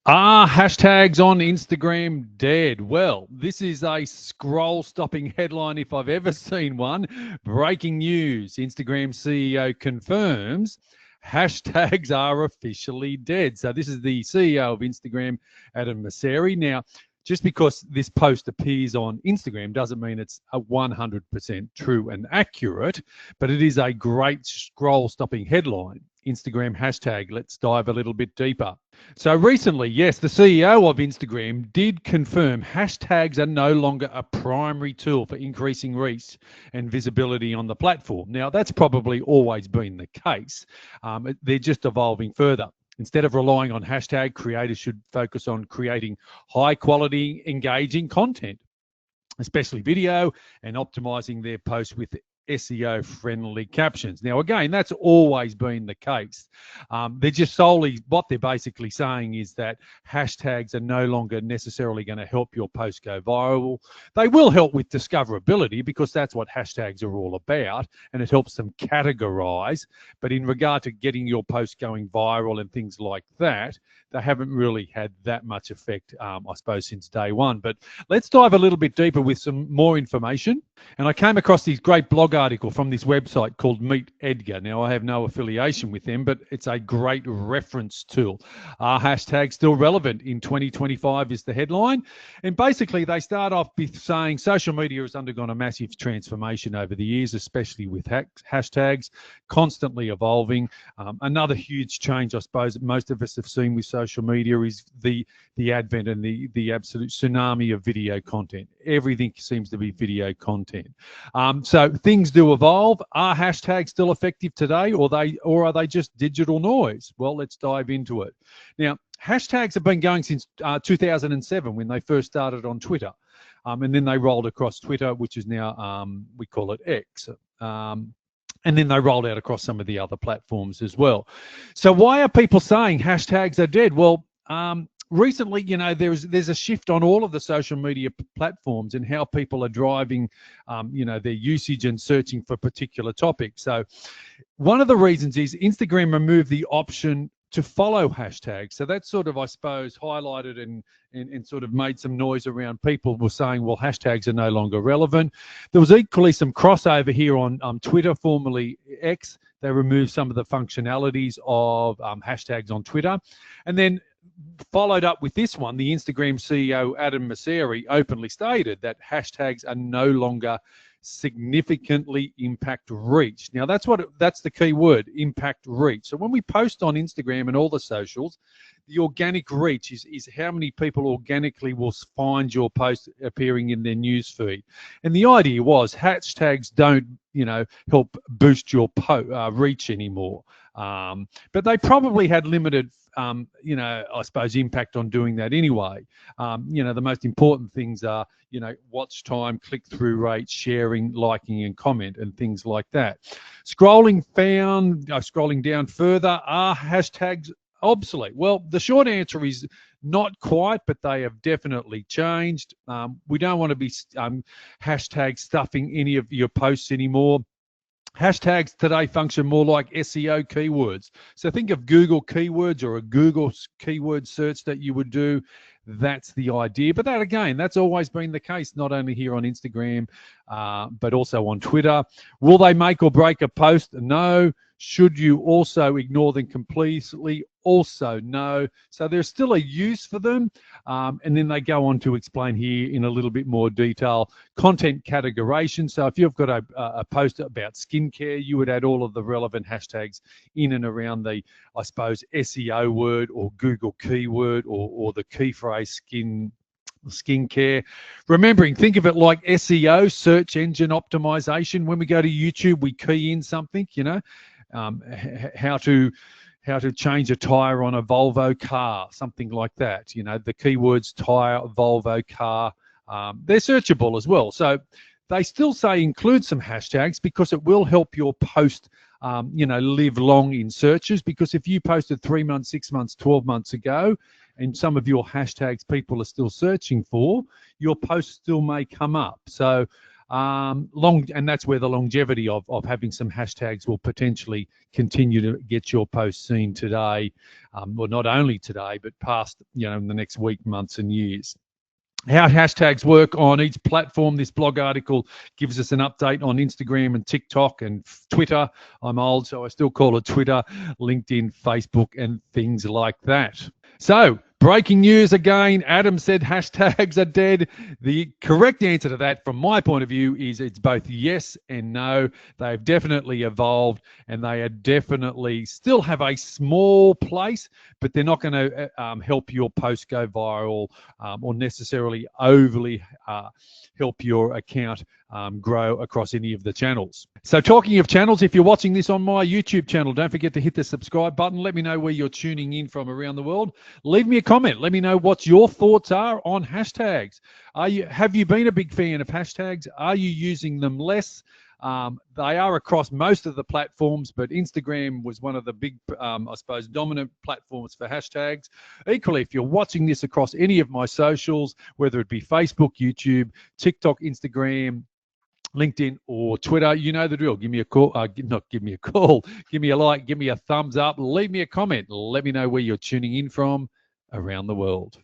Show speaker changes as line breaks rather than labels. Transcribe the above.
Are hashtags on Instagram dead? Well, this is a scroll stopping headline if I've ever seen one. Breaking news: Instagram CEO confirms hashtags are officially dead. So, this is the CEO of Instagram, Adam Mosseri. Now, just because this post appears on Instagram doesn't mean it's a 100% true and accurate, but it is a great scroll stopping headline. Instagram hashtag. Let's dive a little bit deeper. So recently, yes, the CEO of Instagram did confirm hashtags are no longer a primary tool for increasing reach and visibility on the platform. Now, that's probably always been the case. They're just evolving further. Instead of relying on hashtag, creators should focus on creating high quality, engaging content, especially video, and optimizing their posts with SEO friendly captions. Now, again, that's always been the case. They're just solely, what they're basically saying is that hashtags are no longer necessarily going to help your post go viral. They will help with discoverability because that's what hashtags are all about, and it helps them categorize. But in regard to getting your post going viral and things like that, they haven't really had that much effect, I suppose, since day one. But let's dive a little bit deeper with some more information. And I came across this great blog article from this website called Meet Edgar. Now, I have no affiliation with them, but it's a great reference tool. Are hashtags still relevant in 2025 is the headline. And basically, they start off with saying social media has undergone a massive transformation over the years, especially with hashtags, constantly evolving. Another huge change, I suppose, that most of us have seen with social media is the advent and the absolute tsunami of video content. Everything seems to be video content. So things do evolve. Are hashtags still effective today, or are they just digital noise? Well, let's dive into it. Now, hashtags have been going since 2007 when they first started on Twitter. And then they rolled across Twitter, which is now, we call it X. And then they rolled out across some of the other platforms as well. So why are people saying hashtags are dead? Well, recently, there's a shift on all of the social media platforms and how people are driving, their usage and searching for particular topics. So one of the reasons is Instagram removed the option to follow hashtags. So that's sort of, I suppose, highlighted and sort of made some noise around. People were saying, well, hashtags are no longer relevant. There was equally some crossover here on Twitter, formerly X. They removed some of the functionalities of hashtags on Twitter. And then followed up with this one, the Instagram CEO, Adam Mosseri, openly stated that hashtags are no longer significantly impact reach. Now, that's the key word, impact reach. So when we post on Instagram and all the socials, the organic reach is how many people organically will find your post appearing in their news feed. And the idea was hashtags don't, help boost your reach anymore. But they probably had limited I suppose impact on doing that anyway. The most important things are, watch time, click-through rate, sharing, liking, and comment, and things like that. Scrolling down further, are hashtags obsolete? Well, the short answer is not quite, but they have definitely changed. We don't want to be hashtag stuffing any of your posts anymore. Hashtags today function more like SEO keywords. So think of Google keywords or a Google keyword search that you would do. That's the idea. But that's always been the case, not only here on Instagram, but also on Twitter. Will they make or break a post? No. Should you also ignore them completely? Also no. So there's still a use for them. And then they go on to explain here in a little bit more detail content categorization. So if you've got a post about skincare, you would add all of the relevant hashtags in and around the, I suppose, SEO word or Google keyword or the key phrase skincare. Remembering, think of it like SEO, search engine optimization. When we go to YouTube, we key in something, how to change a tire on a Volvo car, something like that. The keywords tire, Volvo, car, they're searchable as well. So they still say include some hashtags because it will help your post, live long in searches. Because if you posted 3 months, 6 months, 12 months ago, and some of your hashtags people are still searching for, your post still may come up. So and that's where the longevity of having some hashtags will potentially continue to get your post seen today, well, not only today, but past, in the next week, months, and years. How hashtags work on each platform. This blog article gives us an update on Instagram and TikTok and Twitter. I'm old, so I still call it Twitter, LinkedIn, Facebook, and things like that. So, breaking news again. Adam said hashtags are dead. The correct answer to that, from my point of view, is it's both yes and no. They've definitely evolved, and they are definitely still have a small place, but they're not going to help your post go viral or necessarily overly help your account grow across any of the channels. So talking of channels, if you're watching this on my YouTube channel, don't forget to hit the subscribe button. Let me know where you're tuning in from around the world. Leave me a comment. Let me know what your thoughts are on hashtags. Have you been a big fan of hashtags? Are you using them less? They are across most of the platforms, but Instagram was one of the big, dominant platforms for hashtags. Equally, if you're watching this across any of my socials, whether it be Facebook, YouTube, TikTok, Instagram, LinkedIn, or Twitter, you know the drill. Give me a call, not give me a call, give me a like, give me a thumbs up, leave me a comment. Let me know where you're tuning in from around the world.